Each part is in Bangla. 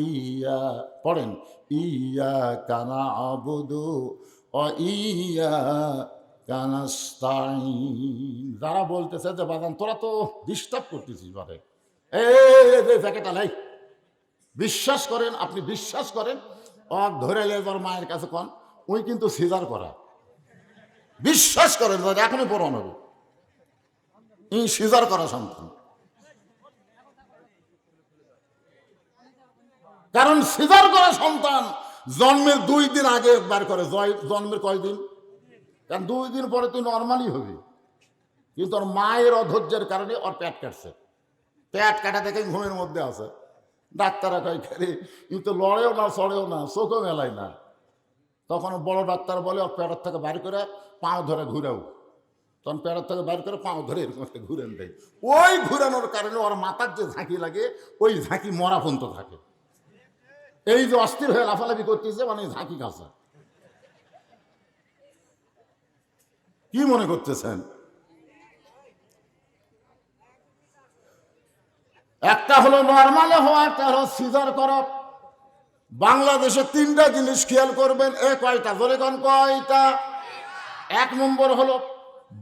ইয়া পড়েন, ইয়া কানা আবুদু ও ইয়া কানাস্তাইন। যারা বলতেছে যে বাজান তোরা তো ডিস্টার্ব করতেছিস বারে, এই প্যাকেট আলাই, বিশ্বাস করেন, আপনি বিশ্বাস করেন, ধরে লেবার মায়ের কাছে কন, ওই কিন্তু সিজার করা, বিশ্বাস করেন এখনই প্রমাণ হবে, এই সিজার করা সন্তান। কারণ সিজার করা সন্তান জন্মের 2 দিন আগে বার করে, জন্মের কয়দিন, কারণ 2 দিন পরে তুই নর্মালি হবি, কিন্তু ওর মায়ের অধৈর্যের কারণে ওর পেট কাটছে, পেট কাটা থেকে ঘুমের মধ্যে আছে। ডাক্তাররা কয় খালি কিন্তু লড়েও না, চড়েও না, চোখও মেলায় না। তখন বড় ডাক্তার বলে ওর পেটের থেকে বাইর করে পাও ধরে ঘুরেও, তখন পেটের থেকে বাইর করে পাও ধরে এরকম একটা ঘুরেন দেয়। ওই ঘুরানোর কারণে ওর মাথার যে ঝাঁকি লাগে, ওই ঝাঁকি মরা পর্যন্ত থাকে। এই যে অস্থির হয়ে লাফালাফি করতেছে, মানে ঝাঁকি কাছে। কি মনে করতেছেন? একটা হলো নর্মালে হওয়া, একটা হলো সিজার করা। বাংলাদেশে 3টা জিনিস খেয়াল করবেন। কয়টা? জোরে কোন কয়টা? 1 নম্বর হলো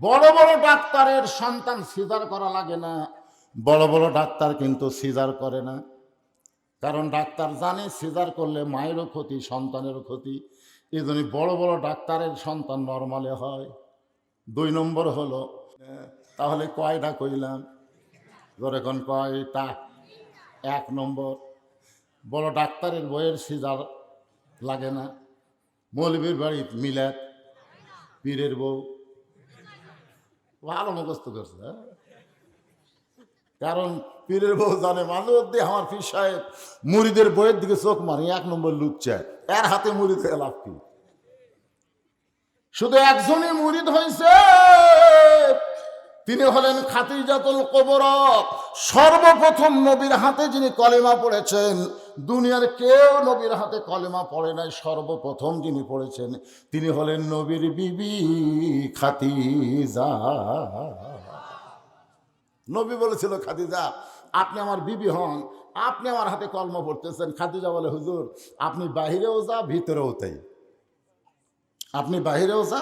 বড় বড় ডাক্তারের সন্তান সিজার করা লাগে না। বড় বড় ডাক্তার কিন্তু সিজার করে না, কারণ ডাক্তার জানে সিজার করলে মায়েরও ক্ষতি, সন্তানেরও ক্ষতি। এই জন্য বড় বড় ডাক্তারের সন্তান নর্মালে হয়। 2 নম্বর হলো, তাহলে কয়টা কইলাম? জোরে কোন কয়টা? 1 নম্বর, বড় ডাক্তারের বইয়ের সিজার লাগে না। মৌলবীর বাড়ি মিলাদ, পীরের বউ, ভালো মুখস্থ করছে। কারণ পীরের বউ জানে মাঝে মধ্যে আমার পীর সাহেব মুড়িদের বইয়ের দিকে চোখ মারি, 1 নম্বর লুচ্চায়, এর হাতে মুড়ি থেকে লাভ কি? শুধু একজনই মুরিদ হয়েছে, তিনি হলেন খাদিজাতুল কুবরা। সর্বপ্রথম নবীর হাতে যিনি কলেমা পড়েছেন, দুনিয়ার কেউ নবীর হাতে কলেমা পড়ে নাই, সর্বপ্রথম যিনি পড়েছেন তিনি হলেন নবীর বিবি খাদিজা। নবী বলেছিল, খাদিজা আপনি আমার বিবি হন, আপনি আমার হাতে কলমা পড়তেছেন। খাদিজা বলে, হুজুর আপনি বাহিরেও যা ভিতরেও তাই, আপনি বাহিরেও যা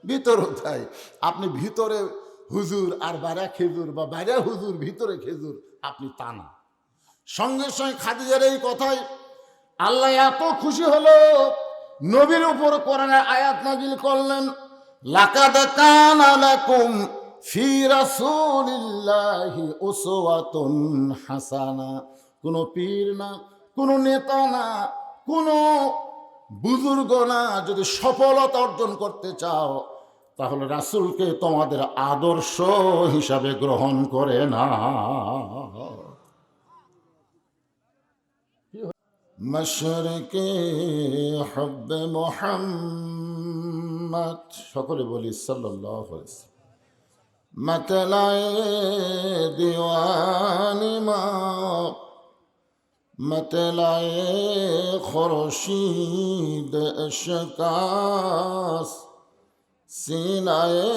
ভিতরেও তাই, আপনি ভিতরে হুজুর আর বাইরে খেজুর, বা বাইরে হুজুর ভিতরে খেজুর, আপনি তা না। সঙ্গে সঙ্গে খাদিজার এই কথায় আল্লাহ এত খুশি হলো, নবীর উপর কোরআনের আয়াত নাযিল করলেন, লাকাদ কানা লাকুম ফি রাসূলিল্লাহি উসওয়াতুন হাসানা। কোন পীর না, কোন নেতা না, কোন বুজুর্গ না, যদি সফলতা অর্জন করতে চাও তাহলে রাসূলকে তোমাদের আদর্শ হিসাবে গ্রহণ করে না। মশরকে হব্বে মুহাম্মদ, সকলে বলি সাল্লাল্লাহু আলাইহি ওয়াসাল্লাম। मतलाए दीवानी माँ, मतलाए खुर्शीद इश्कास, सीनाए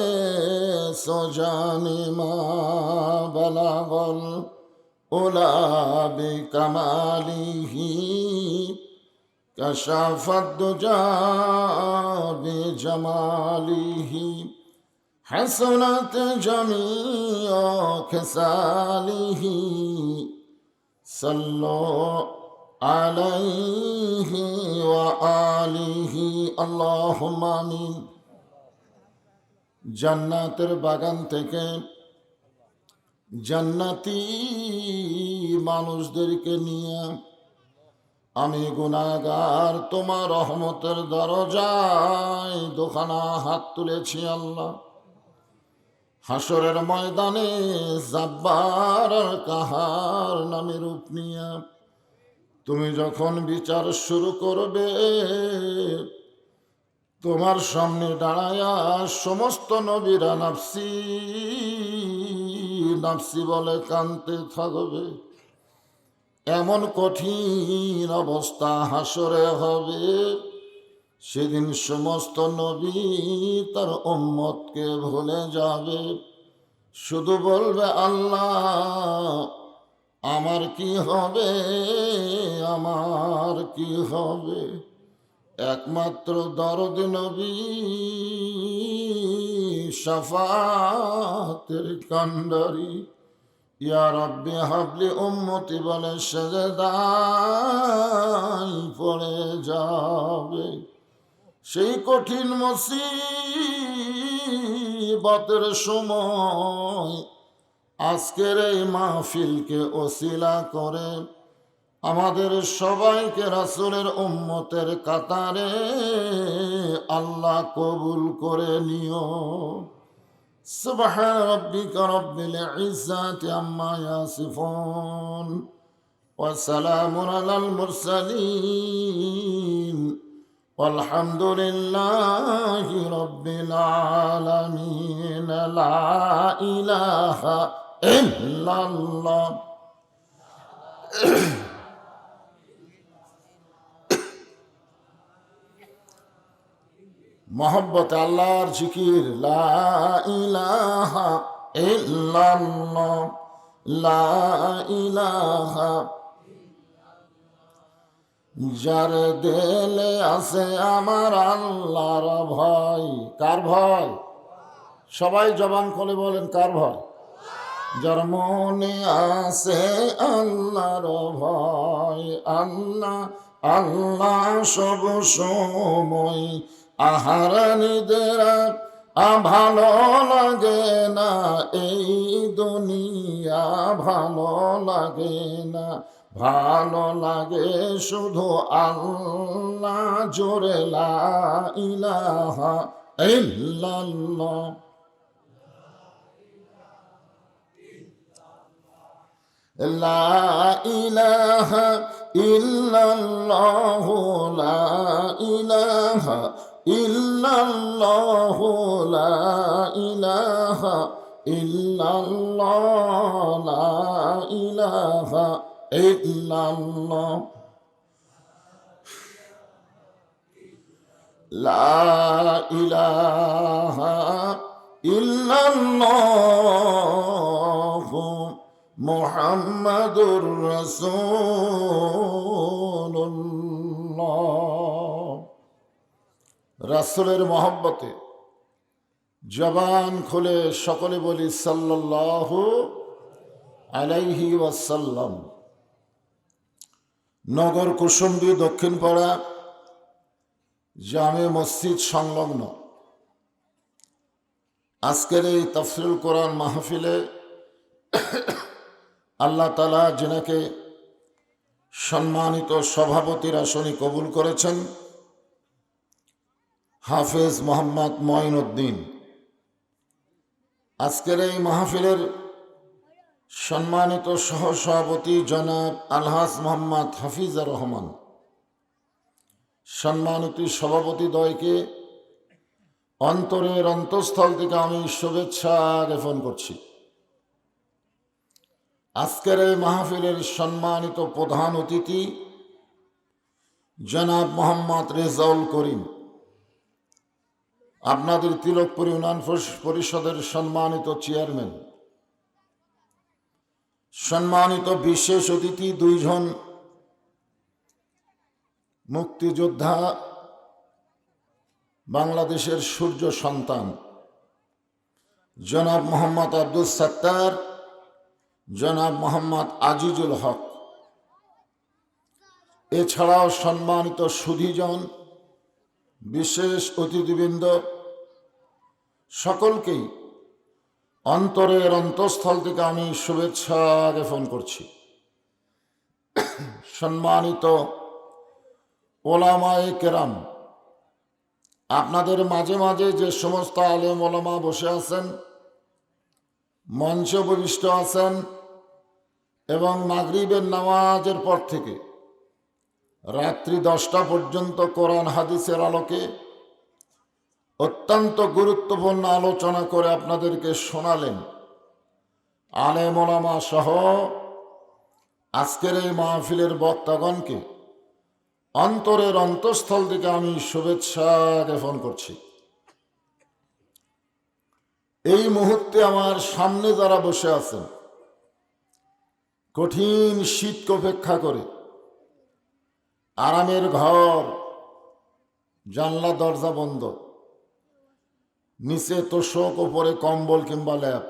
सुजानी माँ बलागल उला बिकमालिही, कशाफत दुजा बिजमालिही, हसनत जमीअ खसालिही, सल्लो अलैहि व आलिहि, अल्लाहुम्मा आमीन। জান্নাতের বাগান থেকে জান্নাতি মানুষদেরকে নিয়ে আমি গুনাহগার তোমার রহমতের দরজায় দুখানা হাত তুলেছি। আল্লাহ, হাসরের ময়দানে জাব্বার আর কাহার নামে রূপ নিয়ে তুমি যখন বিচার শুরু করবে, তোমার সামনে দাঁড়ায়া সমস্ত নবীরা নাফসি নাফসি বলে কাঁদতে থাকবে। এমন কঠিন অবস্থা হাসরে হবে, সেদিন সমস্ত নবী তার উম্মতকে ভুলে যাবে, শুধু বলবে আল্লাহ আমার কি হবে, আমার কি হবে, একমাত্র দরদ নবী শাফাতের কান্ডারি। ইয়া রাব্বি হাবলি উম্মতি বলে সেজদায় পড়ে যাবে। সেই কঠিন মুসিবতের সময় আজকের এই মাহফিলকে ওসিলা করে আমাদের সবাইকে রাসূলের উম্মতের কাতারে আল্লাহ কবুল করে নিও। সুবহান রাব্বিকা রাব্বিল ইজ্জাতি আম্মা ইয়াসিফুন ওয়া সালামুন আলাল মুরসালিন walhamdulillahi rabbil alamin। লা ইলাহা ইল্লাল্লাহ। মোহব্বত আল্লাহর জিকির। লা ইলাহা ইল্লাল্লাহ, লা ইলাহা। যার দিলে আছে আমার আল্লাহর ভয়। কার ভয়? সবাই জবান খুলে বলেন, কার ভয়? যার মনে আছে আল্লাহর ভয়। আল্লাহ আল্লাহ সব সময়। আহারানিদের ভালো লাগে না এই দুনিয়া, ভালো লাগে না, ভালো লাগে শুধু আল্লাহ। জোরে লা ইলাহা ইল্লাল্লাহ। লা ইলাহা ইল্লাল্লাহ, লা ইলাহা ইল্লাল্লাহ, লা ইলাহা ইল্লাল্লাহ, লা ইলাহা ইল্লাল্লাহ, লা ইলাহা ইল্লাল্লাহ মুহাম্মাদুর রাসূলুল্লাহ। রাসূলের মহব্বতে জবান খুলে সকলে বলি সাল্লাল্লাহু আলাইহি ওয়াসাল্লাম। নগর কুসুম্বী দক্ষিণপাড়া জামে মসজিদ সংলগ্ন আজকের এই তাফসীরুল কোরআন মাহফিলে আল্লাহ তাআলা যিনাকে সম্মানিত সভাপতির আসনে কবুল করেছেন, হাফেজ মোহাম্মদ মঈনউদ্দিন। আজকের এই মাহফিলের সম্মানিত সহসভাপতি জনাব আলহাজ মোহাম্মদ হাফিজুর রহমান, সম্মানিত সভাপতি দ্বয়কে অন্তরের অন্তঃস্থল থেকে আমি শুভেচ্ছা জ্ঞাপন করছি। আজকের এই মাহফিলের সম্মানিত প্রধান অতিথি জনাব মোহাম্মদ রেজাউল করিম, আপনাদের তিলকপুর ইউনিয়ন পরিষদের সম্মানিত চেয়ারম্যান। সম্মানিত বিশেষ অতিথি দুইজন মুক্তিযোদ্ধা, বাংলাদেশের সূর্য সন্তান জনাব মোহাম্মদ আব্দুল সাত্তার, জনাব মোহাম্মদ আজিজুল হক। এছাড়াও সম্মানিত সুধীজন, বিশেষ অতিথিবৃন্দ, সকলকেই অন্তরের অন্তঃস্থল থেকে আমি শুভেচ্ছা জ্ঞাপন করছি। সম্মানিত ওলামায়ে কেরাম, আপনাদের মাঝে মাঝে যে সমস্ত আলেম ওলামা বসে আছেন, মঞ্চে উপবিষ্ট আছেন এবং মাগরিবের নামাজের পর থেকে রাত্রি 10টা পর্যন্ত কোরআন হাদিসের আলোকে অত্যন্ত গুরুত্বপূর্ণ আলোচনা করে আপনাদেরকে শোনালেন আলেম ওলামা সহ আজকের এই মাহফিলের বক্তাগণকে অন্তরের অন্তঃস্থল থেকে আমি শুভেচ্ছা জ্ঞাপন করছি। এই মুহূর্তে আমার সামনে যারা বসে আছেন, কঠিন শীতকে উপেক্ষা করে আরামের ঘর, জানলা দরজা বন্ধ, নিচে তোষক, ওপরে কম্বল কিংবা ল্যাপ,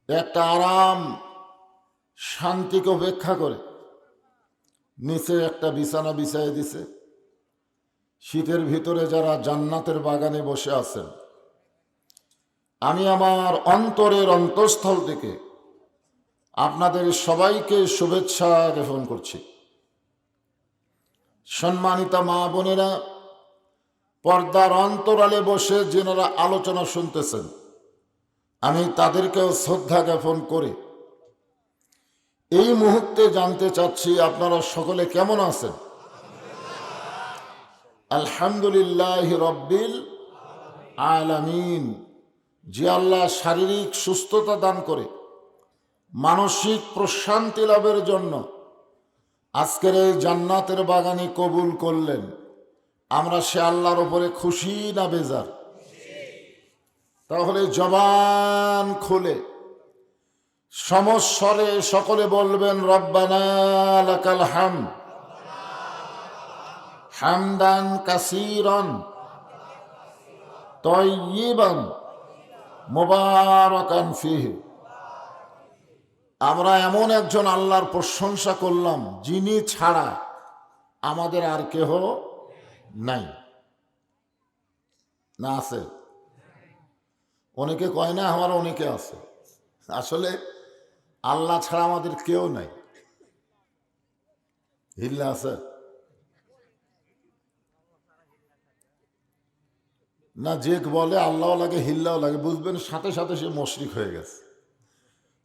একটা আরাম শান্তিকে উপেক্ষা করে নিচে একটা বিছানা বিছাই দিছে। শীতের ভিতরে যারা জান্নাতের বাগানে বসে আছেন, আমি আমার অন্তরের অন্তঃস্থল থেকে আপনাদের সবাইকে শুভেচ্ছা জ্ঞাপন করছি। সম্মানিতা মা বোনেরা, পর্দার অন্তরালে বসে যেনারা আলোচনা শুনতেছেন, আমি তাদেরকেও শ্রদ্ধা জ্ঞাপন করে এই মুহূর্তে জানতে চাচ্ছি আপনারা সকলে কেমন আছেন? আলহামদুলিল্লাহ রব্বিল আলামিন। যে আল্লাহ শারীরিক সুস্থতা দান করে মানসিক প্রশান্তি লাভের জন্য আজকের এই জান্নাতের বাগানে কবুল করলেন, আমরা সে আল্লাহর উপরে খুশি না বেজার? তাহলে জবান খুলে সমস্বরে সকলে বলবেন, রব্বানা লাকাল হামদ হামদান কাসীরান তাইয়িবান মুবারাকান ফীহি। আমরা এমন একজন আল্লাহর প্রশংসা করলাম যিনি ছাড়া আমাদের আর কেহ নাই। না আছে? অনেকে কয় না আমার অনেকে আছে। আসলে আল্লাহ ছাড়া আমাদের কেউ নাই। হিল্লা আছে না? যে বলে আল্লাহ লাগে হিল্লাও লাগে, বুঝবেন সাথে সাথে সে মুশরিক হয়ে গেছে।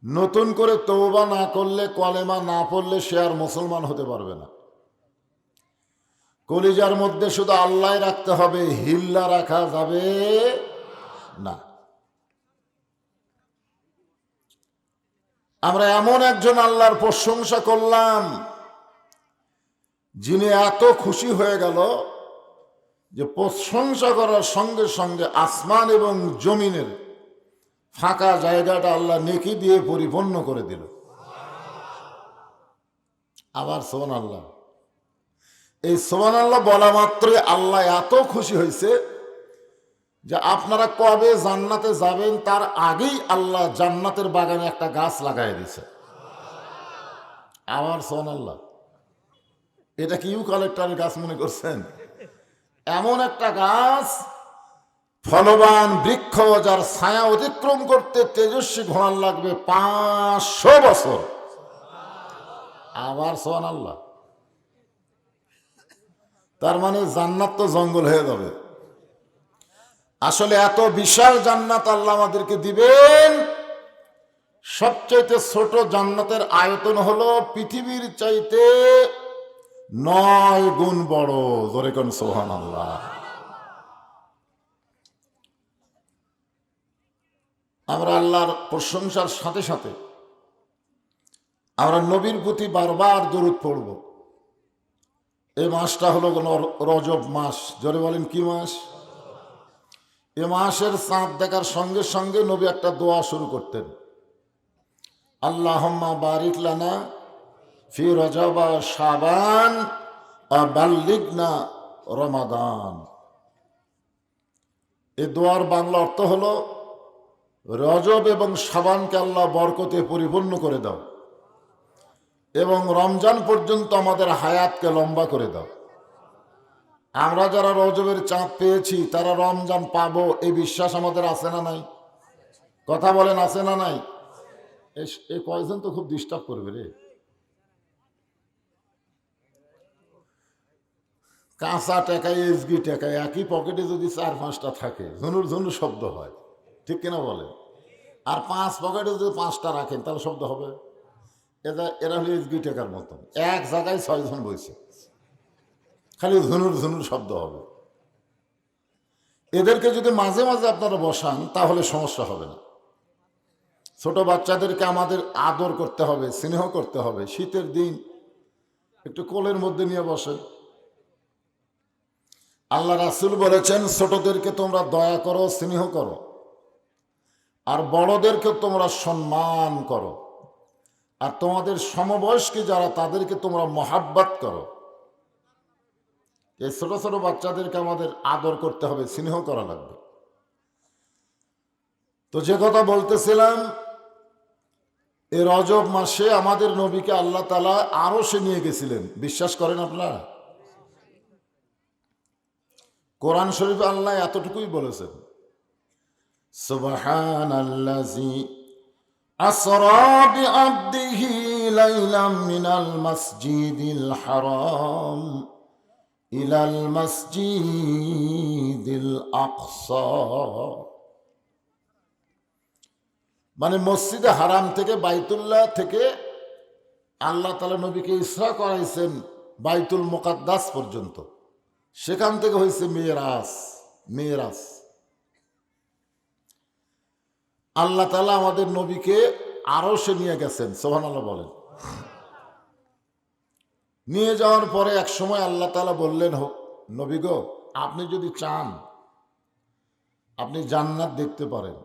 নতুন করে তওবা না করলে, কলেমা না পড়লে সে আর মুসলমান হতে পারবে না। কলিজার মধ্যে শুধু আল্লাহ রাখতে হবে, হিল্লা রাখা যাবে না। আমরা এমন একজন আল্লাহর প্রশংসা করলাম যিনি এত খুশি হয়ে গেল যে প্রশংসা করার সঙ্গে সঙ্গে আসমান এবং জমিনের ফাঁকা জায়গাটা আল্লাহ নেকি দিয়ে পরিপূর্ণ করে দিল। আবার সুবহানাল্লাহ। এই সুবহানাল্লাহ বলা মাত্রই আল্লাহ এত খুশি হয়েছে যে আপনারা কবে জান্নাতে যাবেন তার আগেই আল্লাহ জান্নাতের বাগানে একটা গাছ লাগাই দিছে। আবার সুবহানাল্লাহ। এটা কি ইউক্যালিপটাসের গাছ মনে করছেন? এমন একটা গাছ, ফলবান বৃক্ষ, যার ছায়া অতিক্রম করতে তেজস্বী ঘোড়ার লাগবে 500 বছর। আবার সুবহানাল্লাহ। তার মানে জান্নাত তো জঙ্গল হয়ে যাবে। আসলে এত বিশাল জান্নাত আল্লাহ আমাদেরকে দিবেন। সবচাইতে ছোট জান্নাতের আয়তন হলো পৃথিবীর চাইতে 9 গুণ বড়। জোরে কোন সুবহানাল্লাহ। আমরা আল্লাহর প্রশংসার সাথে সাথে আমরা নবীর প্রতি বারবার দরুদ পড়ব। এই মাসটা হলো রজব মাস। জোরে বলেন কি মাস? এ মাসের চাঁদ দেখার সঙ্গে সঙ্গে নবী একটা দোয়া শুরু করতেন, আল্লাহুম্মা বারিক লানা ফি রজব শাবান ওয়া বাল্লিগনা রমাদান। এই দোয়ার বাংলা অর্থ হলো, রজব এবং শাবানকে আল্লাহ বরকতে পরিপূর্ণ করে দাও এবং রমজান পর্যন্ত আমাদের হায়াতকে লম্বা করে দাও। আমরা যারা রজবের চাঁদ পেয়েছি তারা রমজান পাবো, এই বিশ্বাস আমাদের আছে না নাই? কথা বলেন, আছে না নাই? এই কয়জন তো খুব ডিস্টার্ব করবে রে। কাঁচা টাকায় এসগি টাকায় একই পকেটে যদি 4-5টা থাকে ঝুনুর ঝুনুর শব্দ হয়, ঠিক কিনা বলে? আর 5 পকেটে যদি 5টা রাখেন তাহলে শব্দ হবে? এরা হলো এসগি টাকার মতন, এক জায়গায় 6 জন বসে, খালি ঝুনুর ঝুনুর শব্দ হবে। এদেরকে যদি মাঝে মাঝে আপনারা বসান তাহলে সমস্যা হবে না। ছোট বাচ্চাদেরকে আমাদের আদর করতে হবে, স্নেহ করতে হবে। শীতের দিন একটু কোলের মধ্যে নিয়ে বসেন। আল্লাহ রাসূল বলেছেন, ছোটদেরকে তোমরা দয়া করো, স্নেহ করো, আর বড়দেরকে তোমরা সম্মান করো। আর তোমাদের সমবয়স্ক যারা তাদেরকে তোমরা মহাব্বত করো। এই ছোট ছোট বাচ্চাদেরকে আমাদের আদর করতে হবে, স্নেহ করা লাগবে। তো যে কথা বলতেছিলাম, এই রজব মাসে আমাদের নবীকে আল্লাহ তাআলা আরশে নিয়ে গেছিলেন, বিশ্বাস করেন আপনারা? কোরআন শরীফে আল্লাহ এতটুকুই বলেছেন, সুবহানাল্লাযী আসরা বিআবদিহি লাইলাম মিনাল মাসজিদিল হারাম ইলাল মাসজিদিল আকসা। মানে মসজিদে হারাম থেকে, বাইতুল্লাহ থেকে আল্লাহ তাআলা নবীকে ইসরা করাইছেন বাইতুল মুকাদ্দাস পর্যন্ত। সেখান থেকে হয়েছে মেরাজ। মেরাজ আল্লাহ তাআলা আমাদের নবীকে আরশে নিয়ে গেছেন, সুবহানাল্লাহ বলেন। নিয়ে যাওয়ার পরে এক সময় আল্লাহ তাআলা বললেন, হোক নবী গো, আপনি যদি চান আপনি জান্নাত দেখতে পারেন।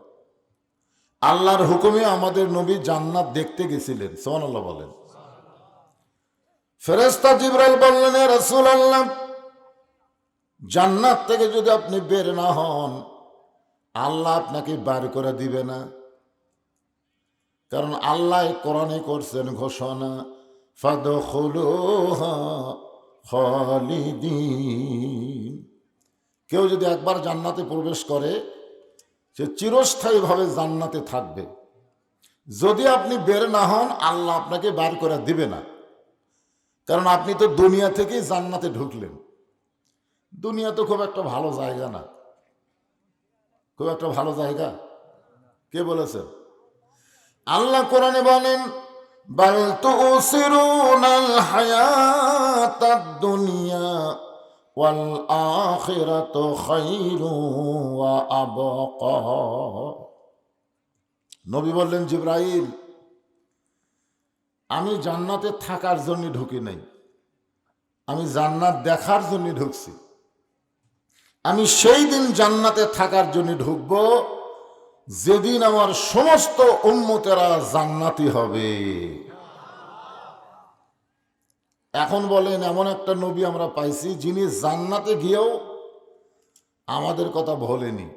আল্লাহর হুকুমে আমাদের নবী জান্নাত দেখতে গেছিলেন, সুবহানাল্লাহ বলেন। ফেরেশতা জিবরাইল বললেন, হে রাসূলুল্লাহ, জান্নাত থেকে যদি আপনি বের না হন, আল্লাহ আপনাকে বার করে দিবে না। কারণ আল্লাহ কোরআনে করছেন ঘোষণা, ফাদখুলুহা খালিদিন। কেউ যদি একবার জান্নাতে প্রবেশ করে, সে চিরস্থায়ীভাবে জান্নাতে থাকবে। যদি আপনি বের না হন, আল্লাহ আপনাকে বার করে দিবে না। কারণ আপনি তো দুনিয়া থেকেই জান্নাতে ঢুকলেন। দুনিয়া তো খুব একটা ভালো জায়গা না, খুব একটা ভালো জায়গা। কে বলেছেন? আল্লাহ কোরআনে বলেন, বাল তুসিরুনাল হায়াতাদ দুনিয়া ওয়াল আখিরাতু খায়রু ওয়া আবকা। নবী বললেন, জিবরাইল, আমি জান্নাতে থাকার জন্য ঢুকি নাই, আমি জান্নাত দেখার জন্য ঢুকছি। আমি সেই দিন জান্নাতে থাকার জন্য ঢুকব যেদিন আমার সমস্ত উম্মতেরা জান্নাতি হবে। এখন বলেন, এমন একটা নবী আমরা পাইছি যিনি জান্নাতে গিয়েও আমাদের কথা ভোলেনি।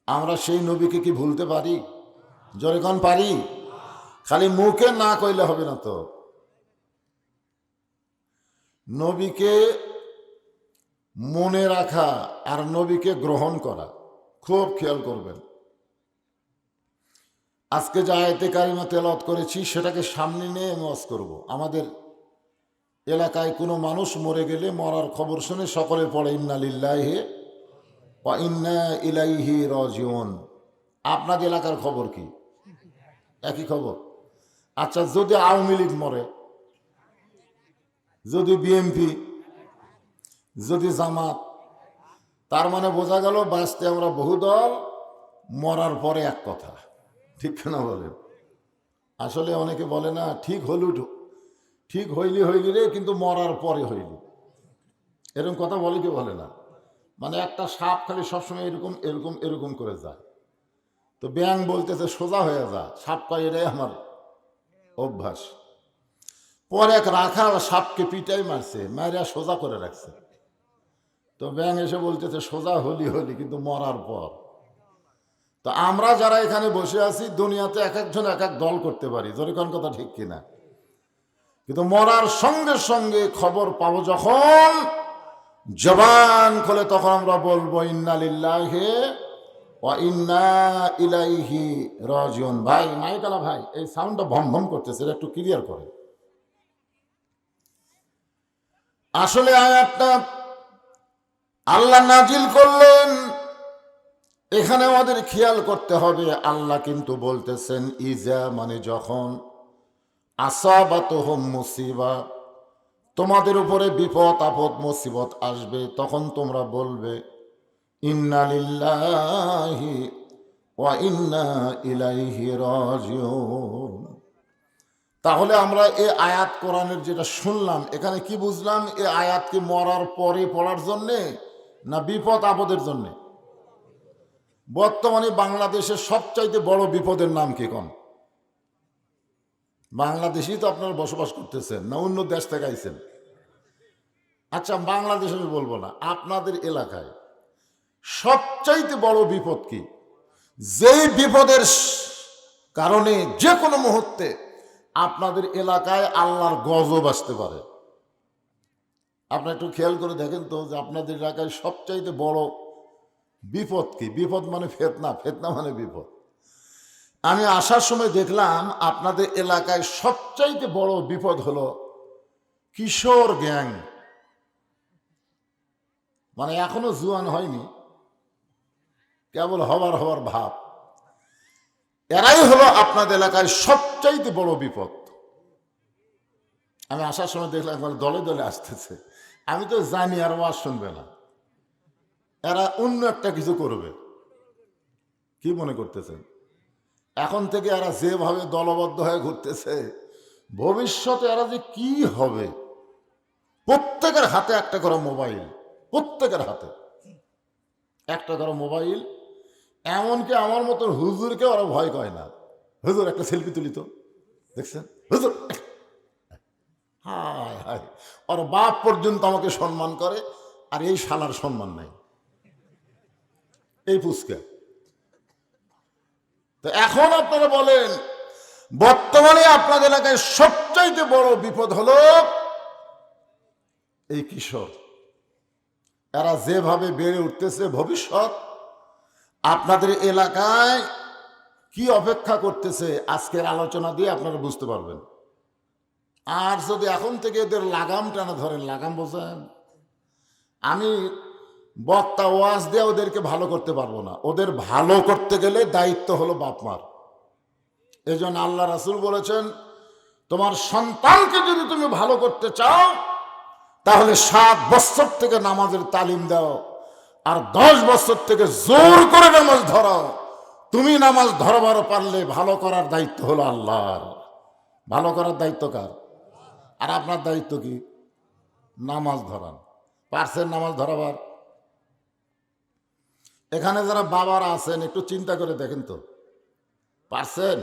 আমরা সেই নবীকে কি ভুলতে পারি? জোরে কোন পারি? খালি মুখে না কইলে হবে না তো। নবীকে মনে রাখা আর নবীকে গ্রহণ করা খুব খেয়াল করবেন। আজকে যে আয়াতে কারিমা তেলাওয়াত করেছি সেটাকে সামনে নিয়ে আমি ওয়াজ করব। আমাদের এলাকায় কোনো মানুষ মরে গেলে মরার খবর শুনে সকলে পড়ে ইন্না লিল্লাহি ওয়া ইন্না ইলাইহি রাজিউন। আপনাদের এলাকার খবর কি? একই খবর? আচ্ছা, যদি আওয়ামী লীগ মরে, যদি বিএনপি, যদি জামাত, তার মানে বোঝা গেল বাঁচতে আমরা বহুদল, মরার পরে এক কথা। ঠিক না বলেন? আসলে অনেকে বলে না, ঠিক হলু, ঠিক হইলি হইলি রে, কিন্তু মরার পরে হইলি, এরকম কথা বলে কি বলে না? মানে একটা সাপ খালি সবসময় এরকম এরকম এরকম করে যায়। তো ব্যাং বলতেছে সোজা হয়ে যা, সাপ কয় এটাই আমার অভ্যাস। পরে এক রাখাল সাপকে পিটাই মারছে, মারিয়া সোজা করে রাখছে। তো ব্যাং এসে বলতেছে সোজা হলি হলি, কিন্তু মরার পর। তো আমরা যারা এখানে বসে আছি, দুনিয়াতে এক একজন এক এক দল করতে পারি, জরিকান কথা ঠিক কিনা? কিন্তু মরার সঙ্গে সঙ্গে খবর পাবো যখন, জবান খোলে তখন আমরা বলবো ইন্না লিল্লাহি ওয়া ইন্না ইলাইহি রাজিউন। ভাই মাইকালা ভাই, এই সাউন্ডটা ভম ভম করতেছে, এটা একটু ক্লিয়ার করে। আসলে আয়াতটা আল্লাহ নাজিল করলেন, এখানে আমাদের খেয়াল করতে হবে। আল্লাহ কিন্তু বলতেছেন ইজা, মানে যখন, আসাবাতুহুম মুসিবা, তোমাদের উপরে বিপদ আপদ মুসিবত আসবে, তখন তোমরা বলবে ইন্না লিল্লাহি ওয়া ইন্না ইলাইহি রাজিউন। তাহলে আমরা এই আয়াত কোরআনের যেটা শুনলাম, এখানে কি বুঝলাম? এই আয়াত কি মরার পরে পড়ার জন্যে না বিপদ আপদের জন্যে? বর্তমানে বাংলাদেশের সবচাইতে বড় বিপদের নাম কি কোন? বাংলাদেশেই তো আপনারা বসবাস করতেছেন, না অন্য দেশ থেকে আইছেন? আচ্ছা, বাংলাদেশ আমি বলবো না, আপনাদের এলাকায় সবচাইতে বড় বিপদ কি? যেই বিপদের কারণে যে কোনো মুহূর্তে আপনাদের এলাকায় আল্লাহর গজব আসতে পারে। আপনারা একটু খেয়াল করে দেখেন তো যে আপনাদের এলাকায় সবচাইতে বড় বিপদ কি? বিপদ মানে ফেতনা, ফেতনা মানে বিপদ। আমি আসার সময় দেখলাম আপনাদের এলাকায় সবচাইতে বড় বিপদ হলো কিশোর গ্যাং। মানে এখনো জুয়ান হয়নি, কেবল হবার ভাব। এরাই হলো আপনাদের এলাকায় সবচাইতে বড় বিপদ। আমি আসার সময় দেখলাম দলে দলে আসতেছে। আমি তো জানি আর ওয়াজ শুনবে না, এরা অন্য একটা কিছু করবে। কি মনে করতেছেন? এখন থেকে এরা যেভাবে দলবদ্ধ হয়ে ঘুরতেছে, ভবিষ্যতে এরা যে কি হবে। প্রত্যেকের হাতে একটা করে মোবাইল, প্রত্যেকের হাতে একটা করে মোবাইল। এমনকি আমার মতন হুজুরকে ওরা ভয় করে না। হুজুর একটা সেলফি তুলি তো, দেখছেন হুজুর? হায় হায়, ওর বাপ পর্যন্ত আমাকে সম্মান করে, আর এই শালার সম্মান নাই, এই পুচকা। তো এখন আপনারা বলেন, বর্তমানে আপনাদের এলাকায় সবচাইতে বড় বিপদ হলো এই কিশোর। এরা যেভাবে বেড়ে উঠতেছে, ভবিষ্যৎ আপনাদের এলাকায় কি অপেক্ষা করতেছে আজকের আলোচনা দিয়ে আপনারা বুঝতে পারবেন। আর যদি এখন থেকে এদের লাগাম টানা ধরেন, লাগাম বোঝেন, আমি বক্তা ওয়াজ দিয়ে ওদেরকে ভালো করতে পারবো না। ওদের ভালো করতে গেলে দায়িত্ব হলো বাপ মার। এই জন্য আল্লাহ রাসূল বলেছেন, তোমার সন্তানকে যদি তুমি ভালো করতে চাও তাহলে 7 বছর থেকে নামাজের তালিম দাও, আর 10 বছর থেকে জোর করে নামাজ ধরাও। তুমি নামাজ ধরবার পারলে ভালো করার দায়িত্ব হলো আল্লাহর। ভালো করার দায়িত্ব কার? আর আপনার দায়িত্ব কি? নামাজ ধরান। পারছেন নামাজ ধরাবার? এখানে যারা বাবারা আছেন একটু চিন্তা করে দেখেন তো, পারছেন?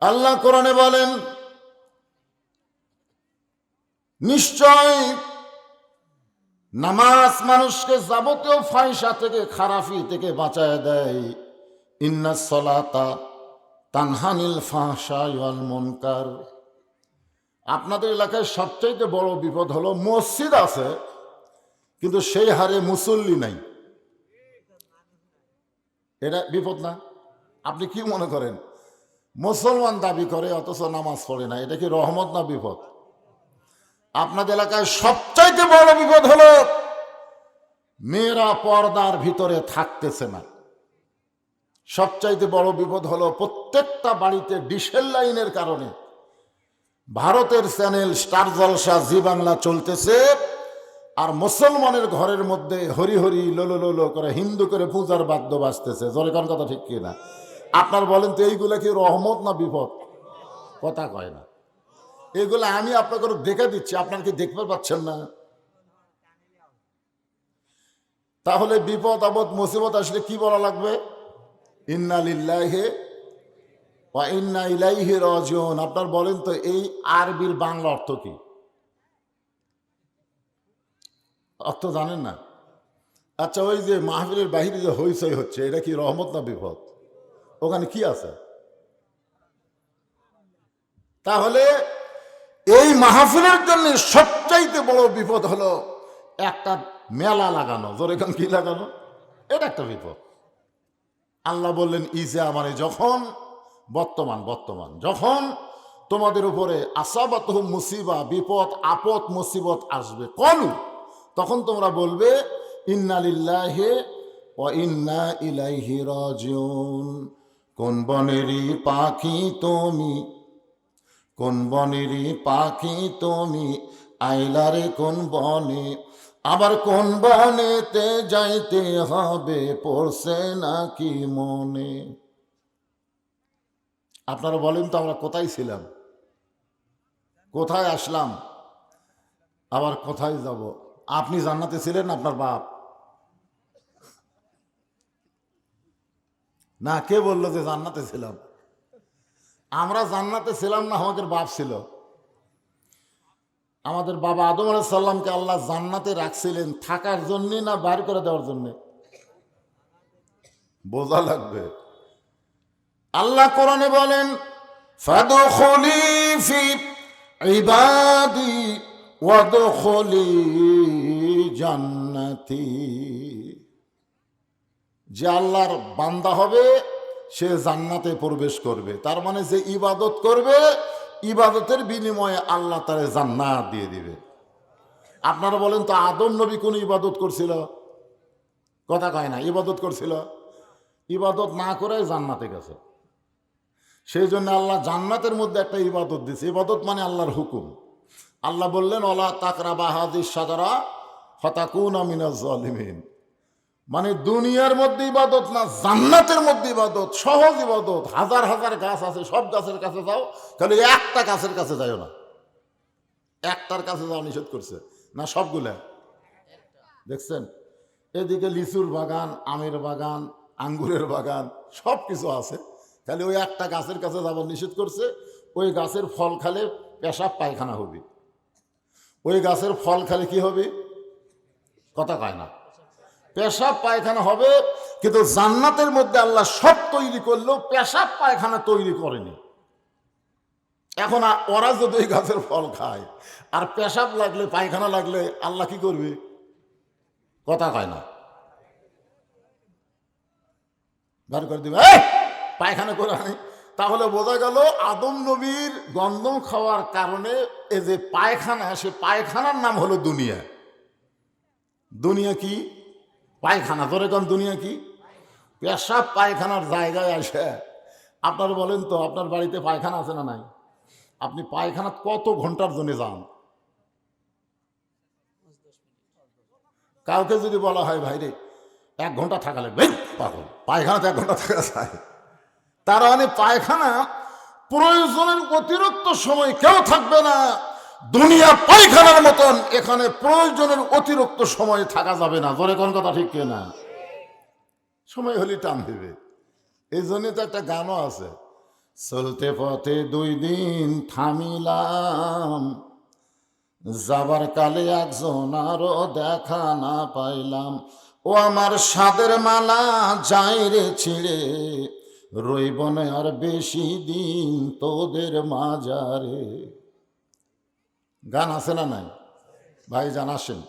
আল্লাহ কোরআনে বলেন, নিশ্চয় নামাজ মানুষকে যাবতীয় ফাহিশা থেকে, খারাপি থেকে বাঁচায় দেয়। ইন্নাস সালাতা তানহানিল ফাহশাই ওয়াল মুনকার। আপনাদের এলাকায় সবচাইতে বড় বিপদ হলো মসজিদ আছে কিন্তু সেই হারে মুসল্লি নাই। এটা বিপদ না? আপনি কি মনে করেন? মুসলমান দাবি করে অথচ নামাজ পড়ে না, এটা কি রহমত না বিপদ? আপনাদের এলাকায় সবচাইতে বড় বিপদ হলো মেয়েরা পর্দার ভিতরে থাকতেছে না। সবচাইতে বড় বিপদ হলো প্রত্যেকটা বাড়িতে ডিশেল লাইনের কারণে ভারতের চ্যানেল স্টার জলসা, জি বাংলা চলতেছে, আর মুসলমানের ঘরের মধ্যে হরি হরি লোলো লোলো করে হিন্দু করে পূজার বাদ্য বাজতেছে। জোরে কোন কথা ঠিক কিনা? আপনার বলেন তো, এইগুলা কি রহমত না বিপদ? কথা কয় না। এগুলো আমি আপনাকে দেখে দিচ্ছি, আপনার কি দেখতে পাচ্ছেন না? তাহলে বিপদ আপদ মুসিবত আসলে কি বলা লাগবে? ইন্না লিল্লাহি ওয়া ইন্না ইলাইহি রাজিউন। আপনার বলেন তো, এই আরবির বাংলা অর্থ কি? অর্থ জানেন না? আচ্ছা, ওই যে মাহফিলের বাহিরে যে হইচই হচ্ছে, এটা কি রহমত না বিপদ? ওখানে কি আছে? তাহলে এই মাহফিলের জন্য সবচাইতে বড় বিপদ হলো একটা মেলা লাগানো। জোরে কান, কি লাগানো? এটা একটা বিপদ। আল্লাহ বললেন, ইজা মানে যখন, বর্তমান যখন তোমাদের উপরে আসাবাতহুম মুসিবা, বিপদ আপদ মুসিবত আসবে, কলু, তখন তোমরা বলবে ইন্না লিল্লাহি ওয়া ইন্না ইলাইহি রাজিউন। কোন বনেরই পাখি তুমি, কোন বনেরই পাখি তুমি, আইলারে কোন বনে, আবার কোন বনেতে যাইতে হবে, পড়ছে নাকি মনে। আপনারা বলেন তো, আমরা কোথায় ছিলাম, কোথায় আসলাম, আবার কোথায় যাব? আপনি জান্নাতে ছিলেন, আপনার বাপ না? কে বললো যে জান্নাতে ছিলাম? আমরা জান্নাতে ছিলাম না, আমাদের বাপ ছিল। আমাদের বাবা আদম আলাইহিস সালামকে আল্লাহ জান্নাতে রাখছিলেন থাকার জন্য না বাইর করে দেওয়ার জন্য? বোঝা লাগবে। আল্লাহ কোরআনে বলেন, ফাদখুলি ফি ইবাদি ওয়াদখুলি জান্নাতি। যে আল্লাহর বান্দা হবে সে জান্নাতে প্রবেশ করবে। তার মানে যে ইবাদত করবে, ইবাদতের বিনিময়ে আল্লাহ তারে জান্নাত দিয়ে দিবে। আপনারা বলেন তো, আদম নবী কোন ইবাদত করছিল? কথা কয় না। ইবাদত করছিল? ইবাদত না করে জান্নাতে গেছে। সেই জন্য আল্লাহ জান্নাতের মধ্যে একটা ইবাদত দিছে। ইবাদত মানে আল্লাহর হুকুম। আল্লাহ বললেন, ওয়ালা তাকরাবা হাযিস শাজারা ফাতাকুনা মিনাজ জালিমিন। মানে দুনিয়ার মধ্যে ইবাদত না, জান্নাতের মধ্যে ইবাদত, সহজ ইবাদত। হাজার হাজার গাছ আছে, সব গাছের কাছে যাও, খালি একটা গাছের কাছে যাও না। একটার কাছে যাওয়া নিষেধ করছে না, সবগুলা। দেখছেন, এদিকে লিচুর বাগান, আমের বাগান, আঙ্গুরের বাগান, সব কিছু আছে, খালি ওই একটা গাছের কাছে যাবার নিষেধ করছে। ওই গাছের ফল খালে পেশাব পায়খানা হবে। ওই গাছের ফল খালে কি হবে? কথা কয় না। পেশাব পায়খানা হবে। কিন্তু জান্নাতের মধ্যে আল্লাহ সব তৈরি করলেও পেশাব পায়খানা তৈরি করেনি। এখন ওরা যদি ওই গাছের ফল খায় আর পেশাব লাগলে, পায়খানা লাগলে, আল্লাহ কি করবে? কথা কয় না। বার করে দিবে, পায়খানা করে আনি। তাহলে বোঝা গেল আদম নবীর গন্ধম খাওয়ার কারণে এই যে পায়খানা, সে পায়খানার নাম হলো দুনিয়া। দুনিয়া কি? পায়খানা। ধরে কোন দুনিয়া কি? পেশাব পায়খানার জায়গায় আসে। আপনার বলেন তো, আপনার বাড়িতে পায়খানা আছে না নাই? আপনি পায়খানা কত ঘন্টার জন্য যান? কাউকে যদি বলা হয়, ভাই রে 1 ঘন্টা থাকা লাগবে, পাগল, পায়খানা তো 1 ঘন্টা থাকা যায়। তার মানে পায়খানা প্রয়োজনের অতিরিক্ত সময় কেউ থাকবে না। দুনিয়া পায়খানার মতন, এখানে প্রয়োজনের অতিরিক্ত সময় থাকা যাবে না। ধরে কোন কথা ঠিক কিনা? সময় হলে টান দেবে। এই জন্যই তো একটা গানও আছে, চলতে পথে 2 দিন থামিলাম, যাবার কালে একজন আরো দেখা না পাইলাম। ও আমার সাদের মালা যাই রে ছিঁড়ে, রইব না আর বেশি দিন তোদের মাজারে। গান আছে না নাই ভাই? জান আসেন।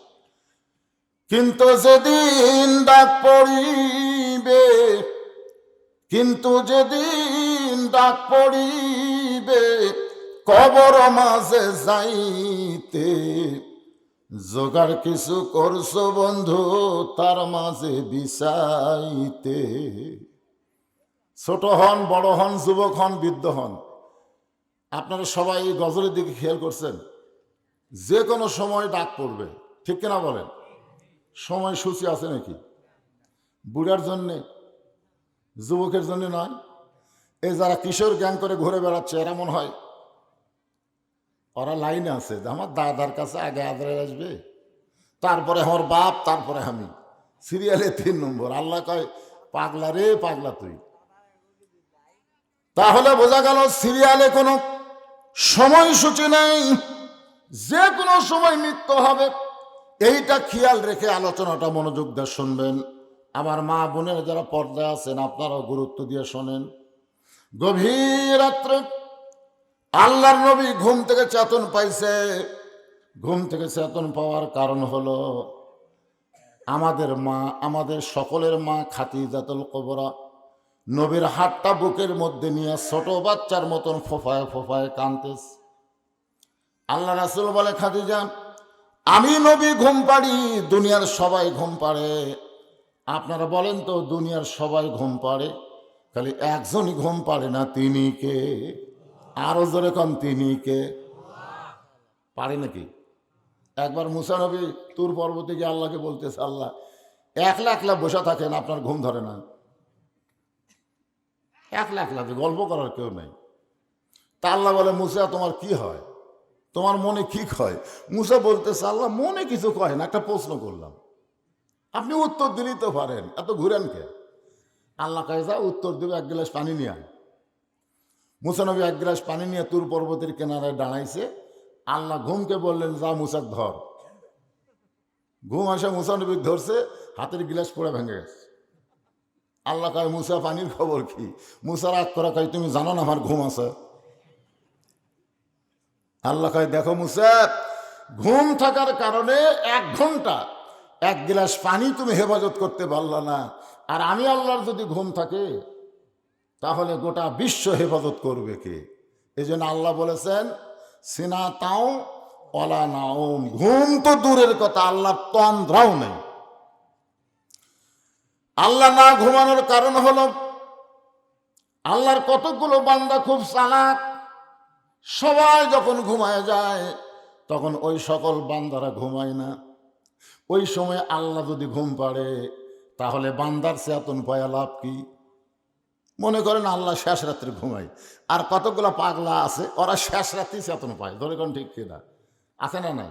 কিন্তু যেদিন ডাক পড়িবে, কিন্তু যেদিন ডাক পড়িবে, কবর মাঝে যাইতে, জোগাড় কিছু করছো বন্ধু তার মাঝে বিছাইতে। ছোট হন, বড় হন, যুবক হন, বৃদ্ধ হন, আপনারা সবাই গজলের দিকে খেয়াল করছেন? যে কোনো সময় ডাক পড়বে, ঠিক কিনা বলেন? সময় সূচি আছে নাকি? বুড়ার জন্যে, যুবকের জন্য নয়। এই যারা কিশোর গ্যাং করে ঘুরে বেড়াচ্ছে, এরা মনে হয় ওরা লাইনে আছে যে আমার দাদার কাছে আগে আদরে আসবে, তারপরে আমার বাপ, তারপরে আমি, সিরিয়ালে 3 নম্বর। আল্লাহ কয়, পাগলা রে পাগলা তুই। তাহলে বোঝা গেল সিরিয়ালে কোনো সময়সূচি নেই, যে কোনো সময় মৃত্যু হবে। এইটা খেয়াল রেখে আলোচনাটা মনোযোগ দিয়ে শুনবেন। আমার মা বোনের যারা পর্দায় আছেন, আপনারাও গুরুত্ব দিয়ে শোনেন। গভীর রাত্রে আল্লাহর নবী ঘুম থেকে চেতন পাইছে। ঘুম থেকে চেতন পাওয়ার কারণ হলো আমাদের মা, আমাদের সকলের মা খাদিজাতুল কুবরা নবীর হাতটা বুকের মধ্যে নিয়ে ছোট বাচ্চার মতন ফোফায় ফোফায় কাঁদতেছে। আল্লাহ রাসূল বলে, খাদিজা, আমি নবী ঘুম পাড়ি, দুনিয়ার সবাই ঘুম পাড়ে। আপনারা বলেন তো, দুনিয়ার সবাই ঘুম পাড়ে, খালি একজনই ঘুম পাড়ে না, তিনি কে? আরো জোরে কম, তিনি কে? পারে নাকি? একবার মুসা নবী তুর পর্বতে গিয়ে আল্লাহকে বলতেছে, আল্লাহ একলা একলা বসে থাকেন, আপনার ঘুম ধরে না? একলা একলা গল্প করার কেউ নাই। তা আল্লাহ বলে, মুসা তোমার কি হয়, তোমার মনে কি হয়? মুসা বলতেছে, আল্লাহ মনে কিছু কয় না, একটা প্রশ্ন করলাম, আপনি উত্তর দিলেই তো পারেন, এত ঘুরেন কে? আল্লাহ কয়ে, যা উত্তর দেবে, 1 গ্লাস পানি নিয়ে আয়। মুসা নবী এক গ্লাস পানি নিয়ে তুর পর্বতের কিনারায় দাঁড়াইছে। আল্লাহ ঘুমকে বললেন, যা মুসাক ধর। ঘুম আসে, মুসা নবী ধরছে, হাতের গ্লাস পড়ে ভেঙে গেছে। আল্লাহ কয়, মুসা পানির খবর কি? মুসা রাগ করা কয়, তুমি জানো না আমার ঘুম আছে? আল্লাহ কয়, দেখো মুসা, ঘুম থাকার কারণে 1 ঘন্টা 1 গ্লাস পানি তুমি হেফাজত করতে পারলা না। আর আমি আল্লাহর যদি ঘুম থাকে তাহলে গোটা বিশ্ব হেফাজত করবে কে? এই জন্য আল্লাহ বলেছেন, সিনা তাও অলা নাওম, ঘুম তো দূরের কথা, আল্লাহর তন্দ্রাও নেই। আল্লাহ না ঘুমানোর কারণ হলো, আল্লাহর কতগুলো বান্দা খুব চালাক। সবাই যখন ঘুমায় যায় তখন ওই সকল বান্দারা ঘুমায় না। ওই সময় আল্লাহ যদি ঘুম পাড়ে তাহলে বান্দার চেতন পায়া লাভ কি? মনে করেন আল্লাহ শেষ রাত্রে ঘুমায়, আর কতগুলো পাগলা আছে ওরা শেষ রাত্রি চেতন পায়। ধরে কোন ঠিক কিনা? আছে না নাই?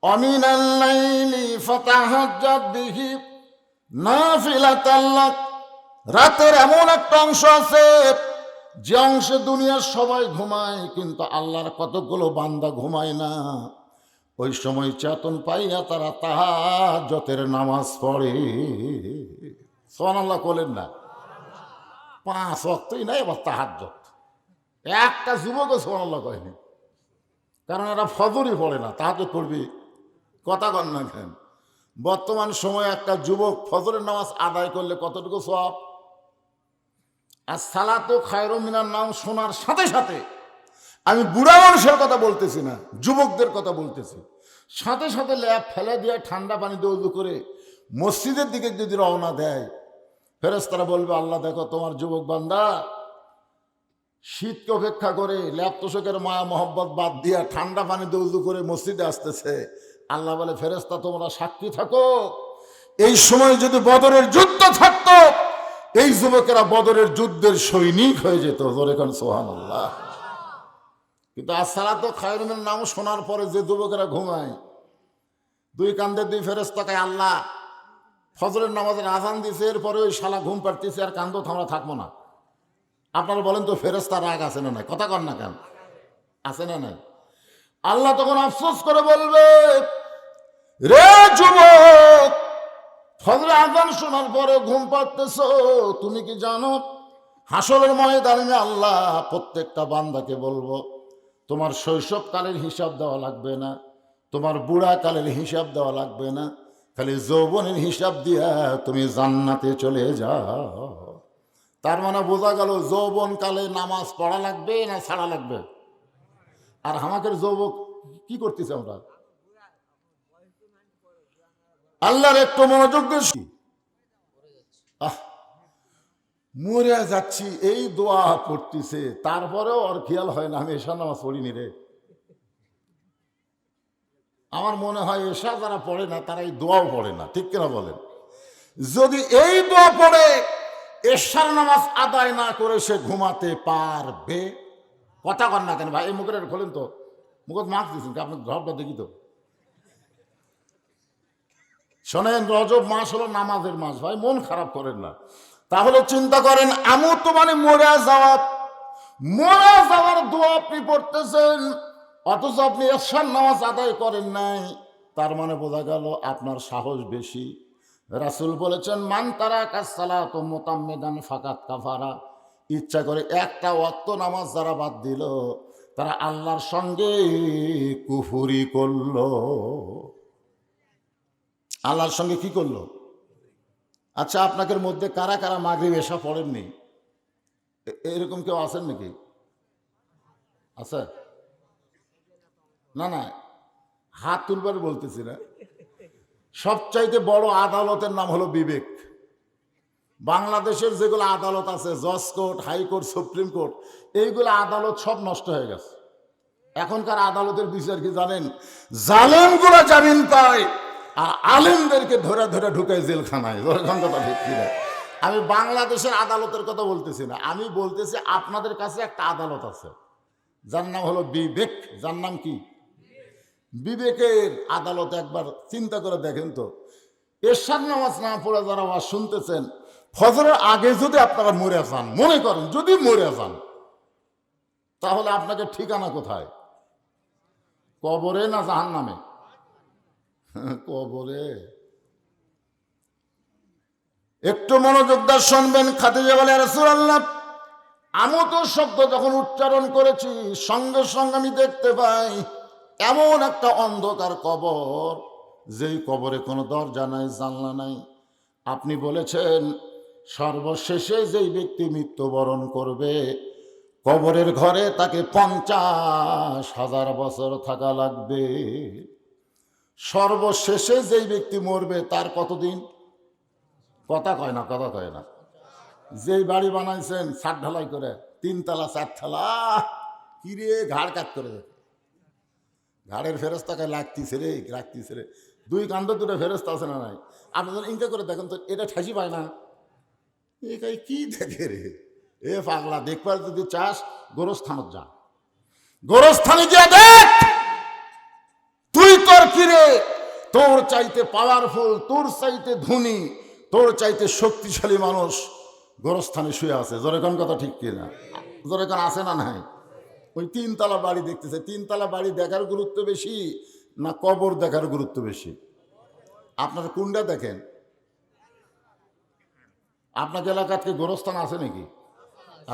অমিনাল লাইলি ফাতাহাজ্জাদ বিহি নাফিলাতাল লাক, রাতের এমন একটা অংশ আছে যে অংশে দুনিয়ার সবাই ঘুমায়, কিন্তু আল্লাহর কতগুলো বান্দা ঘুমায় না। ওই সময় চেতন পাইয়া তারা তাহাজ্জুদের নামাজ পড়ে। সুবহানাল্লাহ বলেন না? 5 ওয়াক্তই নাই, আবার তাহাজ্জুদ। একটা যুবকও সুবহানাল্লাহ কয়নি, কারণ এরা ফজরই পড়ে না, তাহাজ্জুদ পড়বি? কথা কন না কেন? বর্তমান সময়ে একটা যুবক ফজরের নামাজ আদায় করলে কতটুকু সওয়াব? আর সালাতু খায়রুম মিনান নাওম শোনার সাথে সাথে, আমি বুড়া মানুষের কথা বলতেছি না, যুবকদের কথা বলতেছি, সাথে সাথে ল্যাপ ফেলে দিয়ে ঠান্ডা পানিতে উযু করে মসজিদের দিকে যদি রওনা দেয়, ফেরেশতারা বলবে, আল্লাহ দেখো তোমার যুবক বান্দা শীতকে উপেক্ষা করে ল্যাপ তোষকের মায়া মহব্বত বাদ দিয়া ঠান্ডা পানিতে উযু করে মসজিদে আসতেছে। আল্লাহ বলে, ফেরেশতা তোমরা সাক্ষী থাকো, এই সময় যদি বদরের যুদ্ধ থাকতো এই যুবকেরা বদরের যুদ্ধের সৈনিক হয়ে যেত। জোরে কোন সুবহানাল্লাহ। কিন্তু আসসালাতু খায়রুম মিনান নাওম শোনার পরে যে যুবকেরা ঘুমায়, 2 কান্দে 2 ফেরেশতা কয়, আল্লাহ ফজরের নামাজের আযান দিয়েছে, এরপরে ওই শালা ঘুম পাড়তেছে, আর কান্দো আমরা থাকবো না। আপনারা বলেন তো, ফেরেশতা রাগ আছে না নাই? কথা কন না কেন? আছে না নাই? আল্লাহ তখন আফসোস করে বলবে, রে যুবক, ফজরে আযান শোনার পরে ঘুম পাড়তেছো, তুমি কি জানো হাসরের ময়দানে আল্লাহ প্রত্যেকটা বান্দাকে বলবো, তোমার শৈশবকালের হিসাব দেওয়া লাগবে না, তোমার বুড়া কালের হিসাব দেওয়া লাগবে না, খালি যৌবনের হিসাব দিয়া তুমি জান্নাতে চলে যাও। তার মানে বোঝা গেল যৌবন কালে নামাজ পড়া লাগবে না ছাড়া লাগবে? আর আমাদের যৌবক কি করতেছে আমরা? আল্লাহর একটু মনোযোগ দিচ্ছি, মরে যাচ্ছি এই দোয়া করতেছে, তারপরেও ওর খেয়াল হয় না আমি এশার নামাজ পড়িনি রে। আমার মনে হয় এশা যারা পড়ে না তারা এই দোয়াও পড়ে না। ঠিক কিনা বলেন? যদি এই দোয়া পড়ে এশার নামাজ আদায় না করে সে ঘুমাতে পারবে? কথা কন না কেন ভাই? এই মুখের খোলেন তো, মুখ মাস্ক দিচ্ছেন আপনার ঘরটা দেখি তো। শোনেন, রজব মাস হলো নামাজের মাস ভাই, মন খারাপ করেন না। তাহলে চিন্তা করেন, আমু তো মানে মরে যাওয়ার দোয়া আপনি পড়তেছেন, অথচ আপনি এশার নামাজ আদায় করেন নাই। তার মানে বোঝা গেল আপনার সাহস বেশি। রাসূল বলেছেন, মান তারাকা সালাতা মুতাম্মিদান ফাকাত কাফারা, ইচ্ছা করে একটা ওয়াক্ত নামাজ যারা বাদ দিল তারা আল্লাহর সঙ্গে কুফরি করলো। আল্লাহর সঙ্গে কি করলো? আচ্ছা, আপনাদের মধ্যে কারা কারা মাগরিব এশা পড়েননি? এরকম কেউ আছেন নাকি? আছে? না না, হাত তুলবার বলতেছি না। সবচাইতে বড় আদালতের নাম হলো বিবেক। বাংলাদেশের যেগুলো আদালত আছে, জজ কোর্ট, হাইকোর্ট, সুপ্রিম কোর্ট, এইগুলো আদালত সব নষ্ট হয়ে গেছে। এখনকার আদালতের বিচার কি জানেন? জালেমগুলো জামিন পায় আর আলেমদেরকে ধরে ধরে ঢুকায় জেলখানায়। কথা ঠিক কি? আমি বাংলাদেশের আদালতের কথা বলতেছি না, আমি বলতেছি আপনাদের কাছে একটা আদালত আছে যার নাম হলো বিবেক। যার নাম কি? বিবেকের আদালত। একবার চিন্তা করে দেখেন তো, এশার নামাজ না পড়ে যারা ওয়াজ শুনতেছেন, ফজরের আগে যদি আপনারা মরে যান, মনে করেন যদি মরে যান, তাহলে আপনাকে ঠিকানা কোথায়? কবরে না জাহান্নামে? কবরে। একটু মনোযোগ দিয়ে শুনবেন। খাদিজা বলে, রাসূলুল্লাহ, আমি তো শব্দ যখন উচ্চারণ করেছি সঙ্গে সঙ্গে আমি দেখতে পাই এমন একটা অন্ধকার কবর, যেই কবরে কোনো দরজা নাই, জানলা নাই। আপনি বলেছেন সর্বশেষে যেই ব্যক্তি মৃত্যুবরণ করবে কবরের ঘরে তাকে 50,000 বছর থাকা লাগবে। সর্বশেষে যেই ব্যক্তি মরবে তার কতদিন? কথা কয় না, কথা কয় না। যেই বাড়ি বানাইছেন ছাদ ঢালাই করে, 3 তলা 4 তলা, কিরে ঘাড় কাট করে দেবে। ঘাড়ের ফেরস্তাকে লাগতিছে রে, লাগতিছে রে। 2 কাণ্ড 2 ফেরস্তা আছে না নাই? আপনি যখন ইনকা করে দেখেন তো এটা ঠাসি পায় না। এটাই কি দেখে রে? এ পাগলা, দেখবার যদি চাস গোরস্থানত যা, গোরস্থানে গিয়ে দেখ। তুই তোর কিরে, তোর চাইতে পাওয়ারফুল, তোর চাইতে ধনী, তোর চাইতে শক্তিশালী মানুষ গোরস্থানে শুয়ে আছে। জোরে কোন কথা ঠিক কিনা? জোরে কোন আছে না নাই? ওই 3 তলা বাড়ি দেখতেছে। 3 তলা বাড়ি দেখার গুরুত্ব বেশি না কবর দেখার গুরুত্ব বেশি? আপনারা কোনটা দেখেন? আপনার এলাকাতে গোরস্থান আছে নাকি?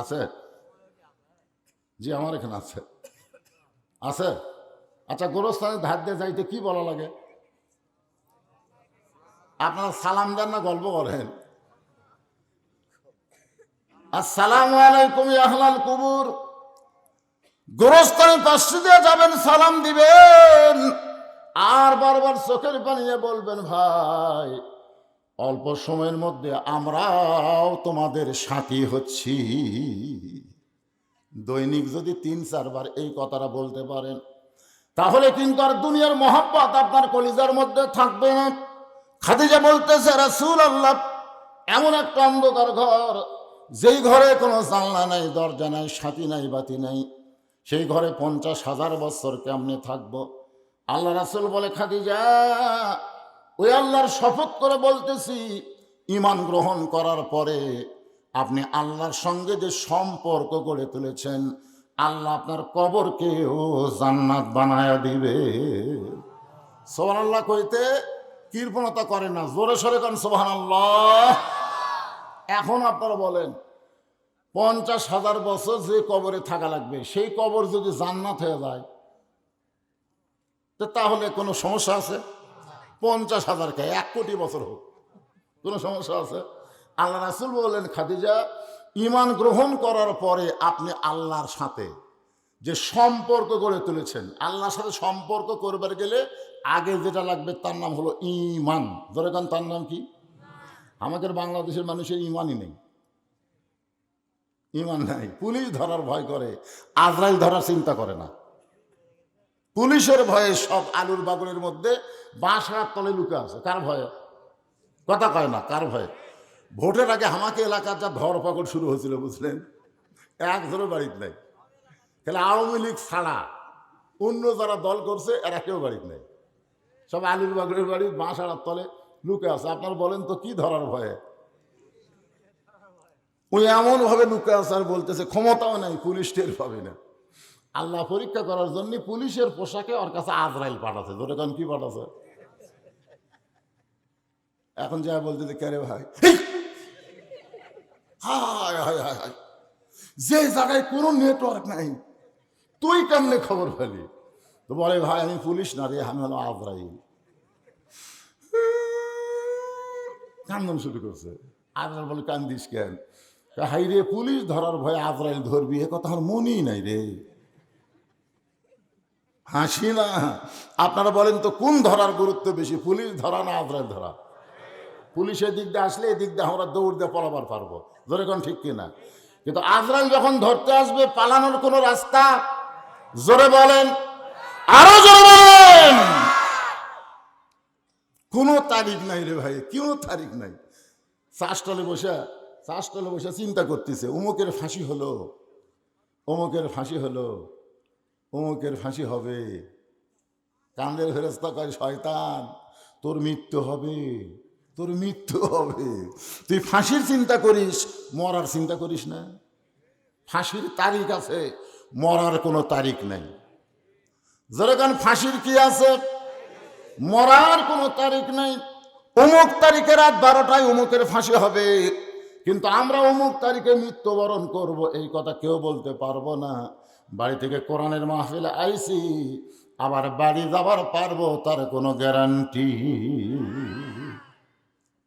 আছে? জি, আমার এখানে আছে। আছে? আচ্ছা, গোরস্থানে ধার দিয়ে যাইতে কি বলা লাগে? আপনারা সালাম দেন না গল্প বলেন? আসসালামু আলাইকুম ইয়া আহলাল কুবুর। গোরস্থানের পাশে দিয়ে যাবেন, সালাম দিবেন, আর বারবার চোখের পানিয়ে বলবেন, ভাই অল্প সময়ের মধ্যে আমরাও তোমাদের সাথী হচ্ছি। দৈনিক যদি 3-4 বার এই কথাটা বলতে পারেন তাহলে কিন্তু আর দুনিয়ার মহব্বত আপনার কলিজার মধ্যে থাকবে না। খাদিজা বলতেছে, রাসূলুল্লাহ, এমন একটা অন্ধকার ঘর, যেই ঘরে কোনো জানলা নাই, দরজা নাই, সাথী নাই, বাতি নাই, সেই ঘরে 50,000 বছর কেমনে থাকবো? আল্লাহ রাসূল বলে, খাদিজা, ওই আল্লাহর শপথ করে বলতেছি, ঈমান গ্রহণ করার পরে আপনি আল্লাহর সঙ্গে যে সম্পর্ক গড়ে তুলেছেন, আল্লাহ আপনার কবরকেও জান্নাত বানায়া দিবে। সুবহানাল্লাহ কইতে কৃপণতা করে না, জোরে সরে করেন সুবহানাল্লাহ। এখন আপনারা বলেন 50,000 বছর যে কবরে থাকা লাগবে, সেই কবর যদি জান্নাত হয়ে যায় তাহলে কোনো সমস্যা আছে? 50,000 কে 1 কোটি বছর হোক, কোনো সমস্যা আছে? আল্লাহ রাসূল বললেন, খাদিজা, ঈমান গ্রহণ করার পরে আপনি আল্লাহর সাথে যে সম্পর্ক গড়ে তুলেছেন, আল্লাহর সাথে সম্পর্ক করবার গেলে আগে যেটা লাগবে তার নাম হলো ঈমান। ধরে কান, তার নাম কি? আমাদের বাংলাদেশের মানুষের ঈমানই নেই, ঈমান নাই। পুলিশ ধরার ভয় করে, আজরাইল ধরার চিন্তা করে না। পুলিশের ভয়ে সব আলুর বাগুনের মধ্যে বাঁশার তলে লুকে আছে। কার ভয়ে? কথা কয় না, কার ভয়ে? ভোটের আগে আমাকে এলাকার যা ধরপাকড় শুরু হয়েছিল বুঝলেন, একজনের বাড়িতে নাই। তাহলে আওয়ামী লীগ ছাড়া অন্য যারা দল করছে এরা কেউ বাড়িতে নেই, সব আলুর বাগুনের বাড়ি বাঁশার তলে লুকে আছে। আপনার বলেন তো কি ধরার ভয়ে? ওই এমন ভাবে লুকে আছে আর বলতেছে ক্ষমতাও নাই, পুলিশ টের পাবে না। আল্লাহ পরীক্ষা করার জন্য পুলিশের পোশাকে ওর কাছে আজরাইল পাঠাছে। ধরে কান কি পাঠাছে? এখন যা বলতেছে, কে রে ভাই, হায় হায় হায় হায়, যে জায়গায় কোনো নেটওয়ার্ক নাই তুই কেমনে খবর পেলি? তো বলে, ভাই আমি পুলিশ না রে, আমি হলো আজরাইল। কান্দন শুরু করছে। আজরাইল বলে, কান্দিস কেন? হাই রে, পুলিশ ধরার ভয়ে আজরাইল ধরবি, এ কথা আমার মনেই নাই রে। হাসি না। আপনারা বলেন তো কোন ধরার গুরুত্ব বেশি, পুলিশ ধরা না আজরাইল ধরা? পুলিশের দিক দিয়ে আসলে এদিক দিয়ে আমরা দৌড় দিয়ে পালাবার পারবো, জোরে কোন ঠিক কিনা? কিন্তু আজরাইল যখন ধরতে আসবে, পালানোর কোনো রাস্তা? জোরে বলেন, আরো জোরে বলেন। কোনো তারিখ নাই রে ভাই, কেউ তারিখ নাই। চাষটলে বসে চিন্তা করতেছে, অমুকের ফাঁসি হলো, অমুকের ফাঁসি হলো, অমুকের ফাঁসি হবে। কান্দের ফেরেশতা কয়, শয়তান, তোর মৃত্যু হবে, তোর মৃত্যু হবে। তুই ফাঁসির চিন্তা করিস, মরার চিন্তা করিস না। ফাঁসির তারিখ আছে, মরার কোনো তারিখ নেই। যেরকম ফাঁসির কি আছে, মরার কোনো তারিখ নেই। অমুক তারিখে রাত 12টায় অমুকের ফাঁসি হবে, কিন্তু আমরা অমুক তারিখে মৃত্যুবরণ করব এই কথা কেউ বলতে পারবো না। বাড়ি থেকে কোরআনের মাহফিলে আইছি, আবার বাড়ি যাবার পারবো তার কোনো গ্যারান্টি।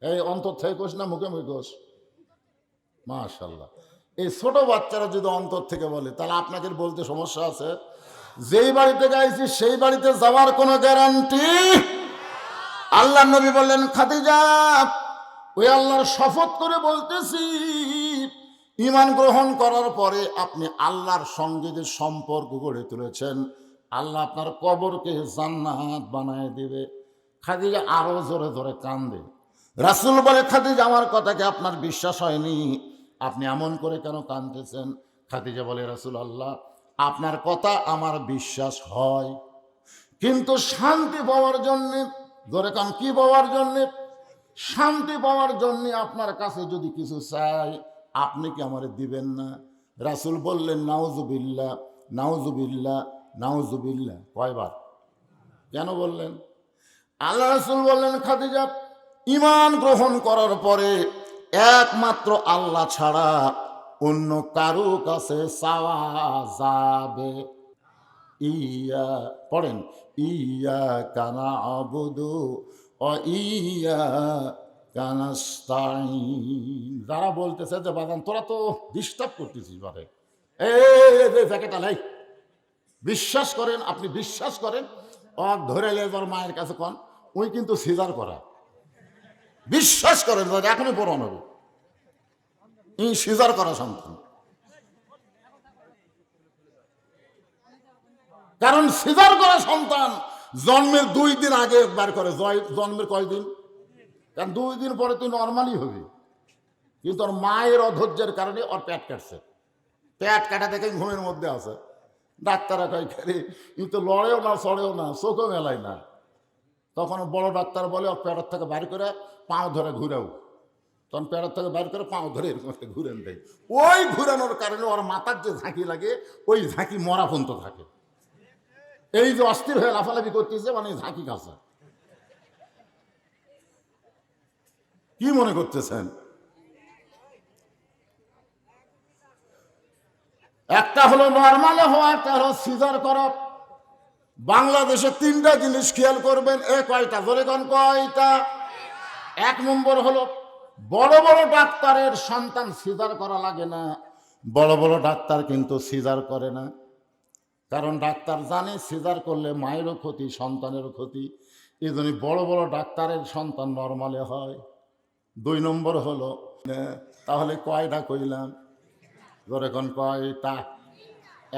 এই অন্তর থেকে কোষ না মুখে মুখে কোষ? মাশাআল্লাহ। এই ছোট বাচ্চারা যদি অন্তর থেকে বলে তাহলে আপনাকে বলতে সমস্যা আছে? যেই বাড়িতে গাইছি সেই বাড়িতে যাওয়ার কোনো গ্যারান্টি। আল্লাহ নবী বললেন, খাদিজা ওই আল্লাহর শপথ করে বলতেছি, ঈমান গ্রহণ করার পরে আপনি আল্লাহর সঙ্গে যে সম্পর্ক গড়ে তুলেছেন, আল্লাহ আপনার কবরকে জান্নাত বানায় দিবে। খাদিজা আরো জোরে জোরে কান্দে। রাসূল বলে, খাদিজা আমার কথাকে আপনার বিশ্বাস হয়নি, আপনি এমন করে কেন কাঁদতেছেন? খাদিজা বলে, রাসূলুল্লাহ আপনার কথা আমার বিশ্বাস হয়, কিন্তু শান্তি পাওয়ার জন্যে, ধরে কান কি পাওয়ার জন্যে? শান্তি পাওয়ার জন্যে আপনার কাছে যদি কিছু চাই আপনি কি আমারে দিবেন না? রাসূল বললেন, নাউজুবিল্লাহ নাউজুবিল্লাহ নাউজুবিল্লাহ। কয়বার? কেন বললেন? আল্লাহ রাসূল বললেন, খাদিজা ঈমান গ্রহণ করার পরে একমাত্র আল্লাহ ছাড়া অন্য কারো কাছে চাওয়া যাবে। ইয়া পড়েন, ইয়া কানা আবুদু ও ইয়া কানাস্তাইন। যারা বলতেছে যে বাজান তোরা তো ডিস্টার্ব করতেছিস, বারে এই প্যাকেটা লাই, বিশ্বাস করেন, আপনি বিশ্বাস করেন, ধরে লেবার মায়ের কাছে কন, ওই কিন্তু সিজার করা। বিশ্বাস করেন, এখনই প্রমাণ হবে, এই সিজার করা সন্তান। কারণ সিজার করা সন্তান জন্মের 2 দিন আগে একবার করে। জন্মের কয়দিন? কারণ 2 দিন পরে তুই নর্মালি হবি, কিন্তু ওর মায়ের অধৈর্যের কারণে ওর পেট কাটছে। পেট কাটা দেখে ঘুমের মধ্যে আছে। ডাক্তাররা কয় খালি কিন্তু লড়েও না, চড়েও না, চোখও মেলায় না। তখন বড় ডাক্তার বলে ওর পেটের থেকে বাইর করে পাও ধরে ঘুরাও। তখন পেটের থেকে বাইর করে পাও ধরে এরকম একটা ঘুরেন দেয়। ওই ঘুরানোর কারণে ওর মাথার যে ঝাঁকি লাগে, ওই ঝাঁকি মরা পর্যন্ত থাকে। এই যে অস্থির হয়ে লাফালাফি করতেছে, মানে ঝাঁকি কাছে। কি মনে করতেছেন? একটা হলো নর্মালে হওয়া, একটা হলো সিজার করা। বাংলাদেশে 3টা জিনিস খেয়াল করবেন। কয়টা? বলে কোন কয়টা? 1 নম্বর হলো বড় বড় ডাক্তারের সন্তান সিজার করা লাগে না। বড় বড় ডাক্তার কিন্তু সিজার করে না, কারণ ডাক্তার জানে সিজার করলে মায়েরও ক্ষতি, সন্তানেরও ক্ষতি। এই জন্য বড় বড় ডাক্তারের সন্তান নর্মালে হয়। 2 নম্বর হলো, তাহলে কয়টা কইলাম? ধরে কোন কয়টা?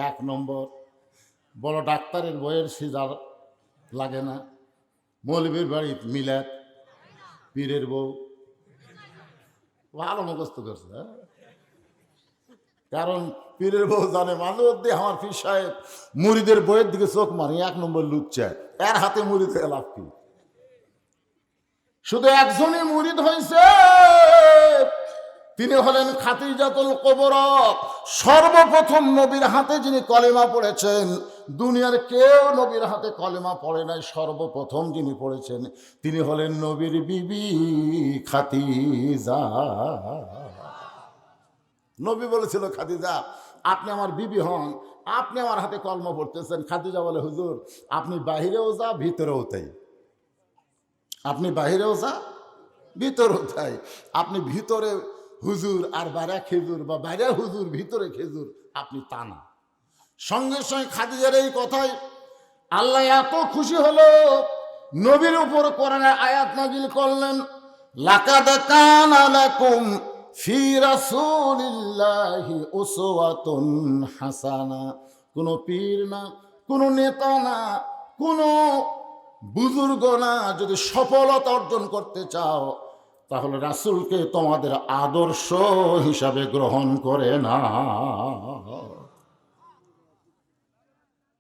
1 নম্বর বড় ডাক্তারের বইয়ের সিজার লাগে না। মৌলবীর বাড়ি মিলাদ, পীরের বউ ভালো মুখস্থ করছে। কারণ পীরের বউ জানে মাঝে মধ্যে আমার পীর সাহেব মুড়িদের বইয়ের দিকে চোখ মারে, 1 নম্বর লুচ্চায়, এর হাতে মুড়ি থেকে লাভ কি? শুধু একজনই মুরিদ হয়েছে, তিনি হলেন খাদিজাতুল কুবরা। সর্বপ্রথম নবীর হাতে যিনি কলেমা পড়েছেন, দুনিয়ার কেউ নবীর হাতে কলেমা পড়ে নাই, সর্বপ্রথম যিনি পড়েছেন তিনি হলেন নবীর বিবি খাদিজা। নবী বলেছিল, খাদিজা আপনি আমার বিবি হন, আপনি আমার হাতে কলমা পড়তেছেন। খাদিজা বলে, হুজুর আপনি বাহিরেও যা ভিতরেও তাই। আপনি বাহিরেও যা ভিতরেও তাই। আপনি ভিতরে হুজুর আর বাইরে খেজুর, বা বাইরে হুজুর ভিতরে খেজুর, আপনি তা না। সঙ্গে সঙ্গে খাদিজার এই কথায় আল্লাহ এত খুশি হলো, নবীর উপর কোরআনের আয়াত নাজিল করলেন, লাকাদ কানা লাকুম ফি রাসূলিল্লাহি উসওয়াতুন হাসানা। কোনো পীর না, কোনো নেতা না, কোনো বুজুর্গ না, যদি সফলতা অর্জন করতে চাও তাহলে রাসূলকে তোমাদের আদর্শ হিসাবে গ্রহণ করে না।